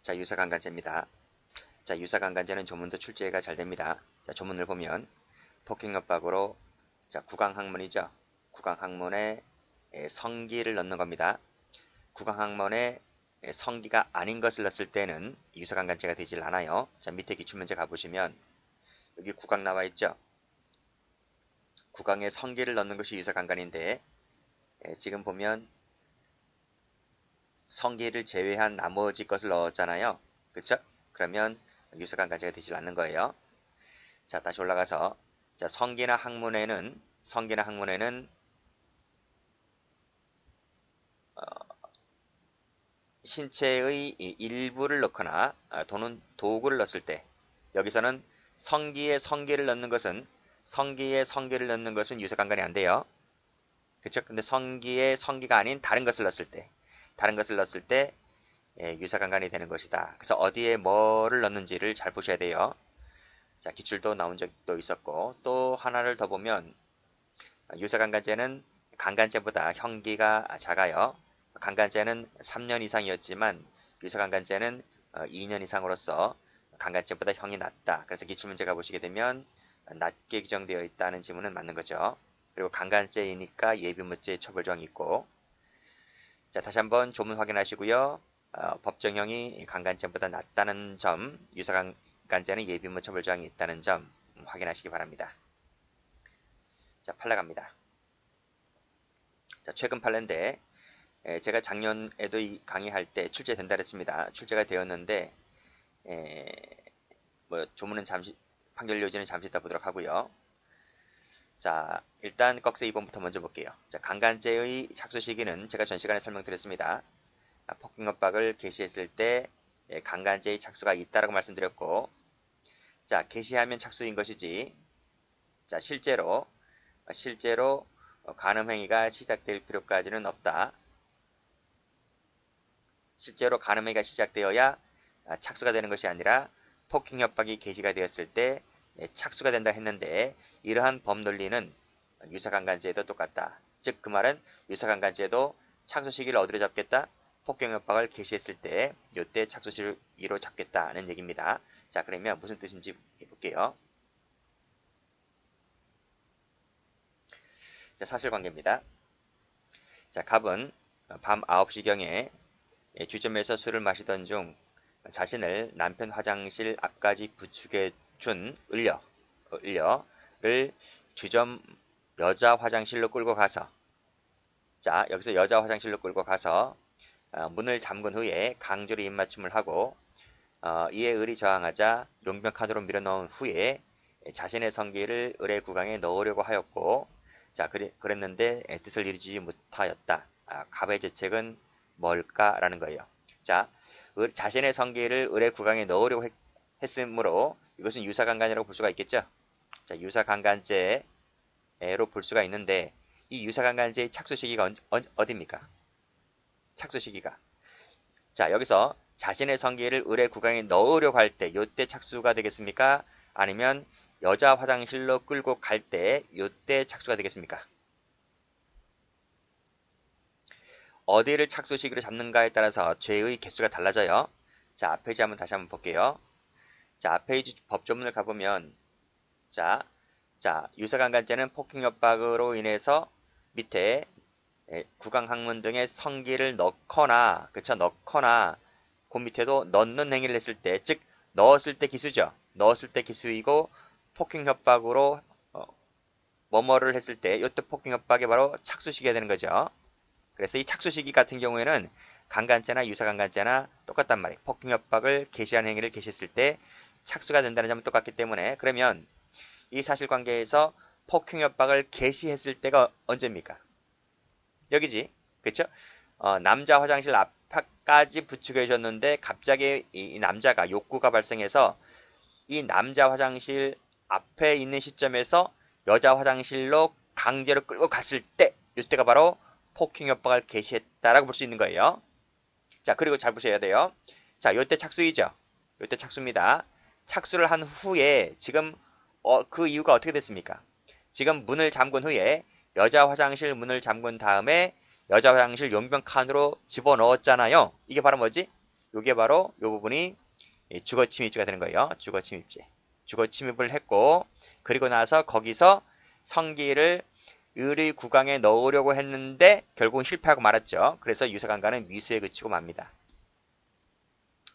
자, 유사관간제입니다. 자, 유사관간제는 조문도 출제가 잘 됩니다. 자, 조문을 보면 폭행협박으로 자, 구강학문이죠. 구강학문에 성기를 넣는 겁니다. 구강학문에 성기가 아닌 것을 넣었을 때는 유사관간제가 되질 않아요. 자, 밑에 기출문제 가보시면 여기 구강 나와 있죠. 구강에 성기를 넣는 것이 유사관간인데 지금 보면 성기를 제외한 나머지 것을 넣었잖아요. 그쵸? 그러면 유사관간제가 되질 않는 거예요. 자, 다시 올라가서 자, 성기나 학문에는 신체의 일부를 넣거나 또는 도구를 넣었을 때 여기서는 성기에 성기를 넣는 것은 유사관간이 안 돼요. 그쵸? 근데 성기에 성기가 아닌 다른 것을 넣었을 때 유사관간이 되는 것이다. 그래서 어디에 뭐를 넣는지를 잘 보셔야 돼요. 자, 기출도 나온 적도 있었고 또 하나를 더 보면 유사관간제는 강간제보다 형기가 작아요. 강간제는 3년 이상이었지만 유사관간제는 2년 이상으로서 강간제보다 형이 낮다. 그래서 기출문제가 보시게 되면 낮게 규정되어 있다는 지문은 맞는 거죠. 그리고 강간제이니까 예비무죄 처벌조항이 있고 자, 다시 한번 조문 확인하시고요. 법정형이 강간죄보다 낮다는 점, 유사강간죄는 예비무 처벌조항이 있다는 점 확인하시기 바랍니다. 자, 판례 갑니다. 자, 최근 판례인데 제가 작년에도 이 강의할 때 출제된다 그랬습니다. 출제가 되었는데 조문은 잠시 판결 요지는 잠시 이따 보도록 하고요. 자, 일단 꺽쇠 2번부터 먼저 볼게요. 자, 강간죄의 착수 시기는 제가 전 시간에 설명드렸습니다. 폭행협박을 개시했을 때 강간죄의 착수가 있다라고 말씀드렸고, 자, 개시하면 착수인 것이지, 자, 실제로 간음행위가 시작될 필요까지는 없다. 실제로 간음행위가 시작되어야 착수가 되는 것이 아니라 폭행협박이 개시가 되었을 때 착수가 된다 했는데 이러한 법논리는 유사강간죄에도 똑같다. 즉 그 말은 유사강간죄도 착수 시기를 어디로 잡겠다? 폭행협박을 개시했을 때 이때 착수 시기로 잡겠다는 얘기입니다. 자, 그러면 무슨 뜻인지 볼게요. 자, 사실관계입니다. 자, 갑은 밤 9시경에 주점에서 술을 마시던 중 자신을 남편 화장실 앞까지 부축해 준 을려를 주점 여자 화장실로 끌고 가서 자, 여기서 여자 화장실로 끌고 가서 문을 잠근 후에 강제로 입맞춤을 하고 이에 을이 저항하자 용병칸으로 밀어넣은 후에 자신의 성기를 을의 구강에 넣으려고 하였고 자, 그랬는데 뜻을 이루지 못하였다. 갑의 죄책은 뭘까라는 거예요. 자, 자신의 성기를 을의 구강에 넣으려고 했으므로 이것은 유사강간이라고 볼 수가 있겠죠. 자, 유사강간죄로 볼 수가 있는데 이 유사강간죄의 착수 시기가 어디입니까? 착수 시기가. 자, 여기서 자신의 성기를 을의 구강에 넣으려고 할 때 요때 착수가 되겠습니까? 아니면 여자 화장실로 끌고 갈 때 요때 착수가 되겠습니까? 어디를 착수 시기로 잡는가에 따라서 죄의 개수가 달라져요. 자, 앞페이지 다시 한번 볼게요. 자, 앞페이지 법조문을 가보면 자, 유사강간죄는 폭행협박으로 인해서 밑에 구강학문 등의 성기를 넣거나 그 밑에도 넣는 행위를 했을 때, 즉 넣었을 때 기수죠. 넣었을 때 기수이고 폭행협박으로 뭐뭐를 했을 때 이때 폭행협박이 바로 착수 시기가 되는 거죠. 그래서 이 착수 시기 같은 경우에는 강간죄나 유사강간죄나 똑같단 말이에요. 폭행협박을 개시한 행위를 개시했을 때 착수가 된다는 점은 똑같기 때문에 그러면 이 사실관계에서 폭행협박을 개시했을 때가 언제입니까? 여기지. 그쵸? 남자 화장실 앞까지 부축해 주셨는데 갑자기 이 남자가 욕구가 발생해서 이 남자 화장실 앞에 있는 시점에서 여자 화장실로 강제로 끌고 갔을 때 이때가 바로 폭행협박을 개시했다라고 볼 수 있는 거예요. 자, 그리고 잘 보셔야 돼요. 자, 이때 착수이죠. 이때 착수입니다. 착수를 한 후에 지금 그 이유가 어떻게 됐습니까? 지금 문을 잠근 후에 여자 화장실 문을 잠근 다음에 여자 화장실 용병 칸으로 집어넣었잖아요. 이게 바로 뭐지? 요게 바로 요 부분이 주거 침입죄가 되는 거예요. 주거 침입죄. 주거 침입을 했고 그리고 나서 거기서 성기를 을의 구강에 넣으려고 했는데 결국은 실패하고 말았죠. 그래서 유사강간은 미수에 그치고 맙니다.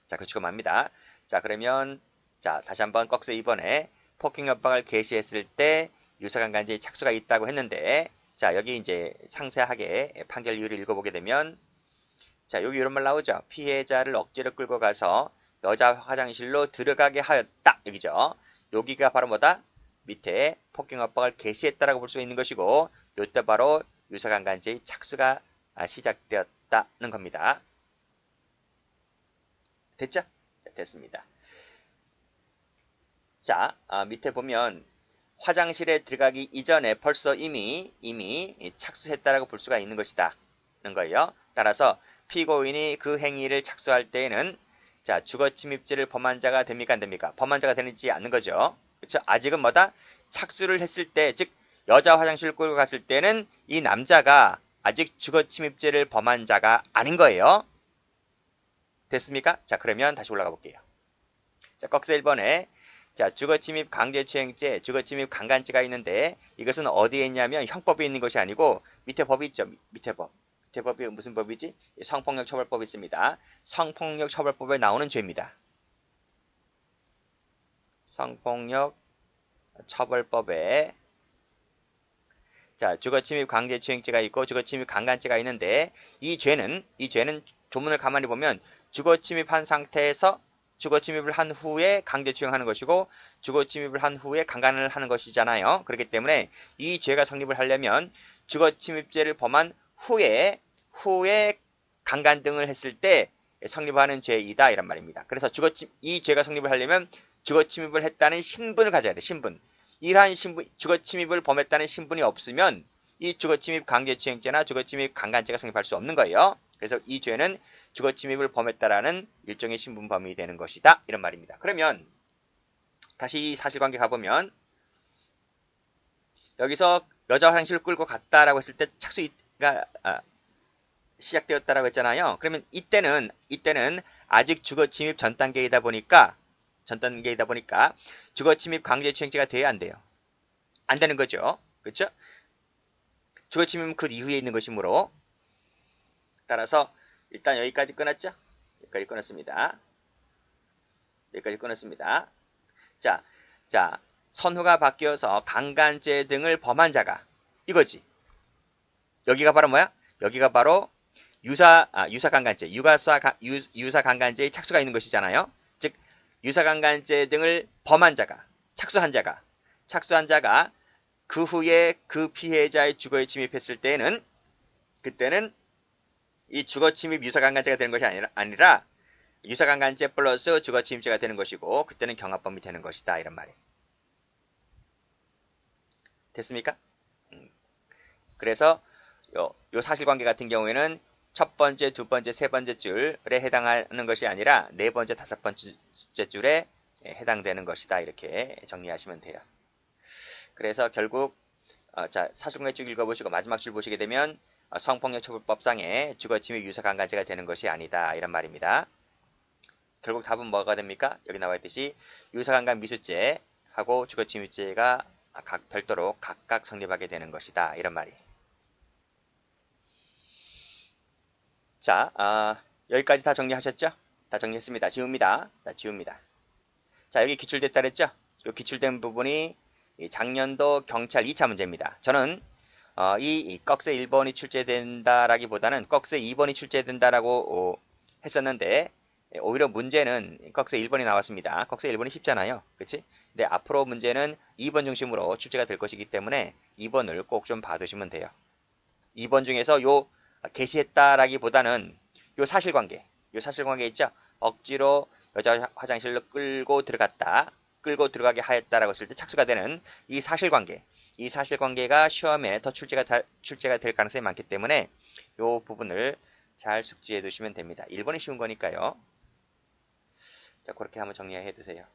자, 그치고 맙니다. 자, 그러면 자, 다시 한번 꺽쇠 2번에 폭행 협박을 개시했을 때 유사강간죄의 착수가 있다고 했는데 자, 여기 이제 상세하게 판결 이유를 읽어보게 되면 자, 여기 이런 말 나오죠. 피해자를 억지로 끌고 가서 여자 화장실로 들어가게 하였다. 여기죠. 여기가 바로 뭐다? 밑에 폭행 협박을 개시했다라고 볼 수 있는 것이고 이때 바로 유사강간죄의 착수가 시작되었다는 겁니다. 됐죠? 됐습니다. 자, 밑에 보면 화장실에 들어가기 이전에 벌써 이미 착수했다라고 볼 수가 있는 것이다. 는 거예요. 따라서 피고인이 그 행위를 착수할 때에는 자, 주거침입죄를 범한 자가 됩니까? 안 됩니까? 범한 자가 되지 않는 거죠. 그렇죠? 아직은 뭐다? 착수를 했을 때, 즉 여자 화장실을 끌고 갔을 때는 이 남자가 아직 주거침입죄를 범한 자가 아닌 거예요. 됐습니까? 자, 그러면 다시 올라가 볼게요. 자, 꺽쇠 1번에 자, 주거침입 강제추행죄, 주거침입 강간죄가 있는데 이것은 어디에 있냐면 형법에 있는 것이 아니고 밑에 법이 있죠. 밑에 법. 밑에 법이 무슨 법이지? 성폭력 처벌법이 있습니다. 성폭력 처벌법에 나오는 죄입니다. 성폭력 처벌법에 자, 주거침입 강제추행죄가 있고 주거침입 강간죄가 있는데 이 죄는 조문을 가만히 보면 주거침입한 상태에서 주거침입을 한 후에 강제추행하는 것이고 주거침입을 한 후에 강간을 하는 것이잖아요. 그렇기 때문에 이 죄가 성립을 하려면 주거침입죄를 범한 후에 강간 등을 했을 때 성립하는 죄이다 이란 말입니다. 그래서 이 죄가 성립을 하려면 주거침입을 했다는 신분을 가져야 돼. 신분. 이러한 주거침입을 범했다는 신분이 없으면 이 주거침입 강제추행죄나 주거침입 강간죄가 성립할 수 없는 거예요. 그래서 이 죄는 주거침입을 범했다라는 일종의 신분 범위가 되는 것이다. 이런 말입니다. 그러면 다시 이 사실관계 가보면 여기서 여자 화장실을 끌고 갔다라고 했을 때 착수가 시작되었다라고 했잖아요. 그러면 이때는 아직 주거침입 전 단계이다 보니까 주거침입 강제추행죄가 돼야 안 돼요. 안 되는 거죠. 그렇죠? 주거침입은 그 이후에 있는 것이므로 따라서 일단 여기까지 끊었죠? 여기까지 끊었습니다. 여기까지 끊었습니다. 자, 선후가 바뀌어서 강간죄 등을 범한 자가 이거지. 여기가 바로 뭐야? 여기가 바로 유사강간죄, 유사강간죄의 착수가 있는 것이잖아요. 즉 유사강간죄 등을 범한 자가, 착수한 자가 그 후에 그 피해자의 주거에 침입했을 때는 그때는 이 주거침입 유사강간죄가 되는 것이 아니라 유사강간죄 플러스 주거침입죄가 되는 것이고 그때는 경합범이 되는 것이다 이런 말이에요. 됐습니까? 그래서 요 사실관계 같은 경우에는 첫 번째, 두 번째, 세 번째 줄에 해당하는 것이 아니라 네 번째, 다섯 번째 줄에 해당되는 것이다 이렇게 정리하시면 돼요. 그래서 결국 자, 사실관계 쭉 읽어보시고 마지막 줄 보시게 되면 성폭력처벌법상의 주거침입 유사강간죄가 되는 것이 아니다 이런 말입니다. 결국 답은 뭐가 됩니까? 여기 나와 있듯이 유사강간 미수죄하고 주거침입죄가 별도로 각각 성립하게 되는 것이다 이런 말이. 자, 여기까지 다 정리하셨죠? 다 정리했습니다. 지웁니다. 자, 여기 기출됐다 그랬죠? 이 기출된 부분이 작년도 경찰 2차 문제입니다. 저는 이 꺽쇠 1번이 출제된다라기보다는 꺽쇠 2번이 출제된다라고 했었는데 오히려 문제는 꺽쇠 1번이 나왔습니다. 꺽쇠 1번이 쉽잖아요. 그치? 근데 앞으로 문제는 2번 중심으로 출제가 될 것이기 때문에 2번을 꼭 좀 봐두시면 돼요. 2번 중에서 요 개시했다라기보다는 요 사실관계 있죠? 억지로 여자 화장실로 끌고 들어가게 하였다라고 했을 때 착수가 되는 이 사실관계가 시험에 더 출제가 될 가능성이 많기 때문에 요 부분을 잘 숙지해 두시면 됩니다. 1번이 쉬운 거니까요. 자, 그렇게 한번 정리해 두세요.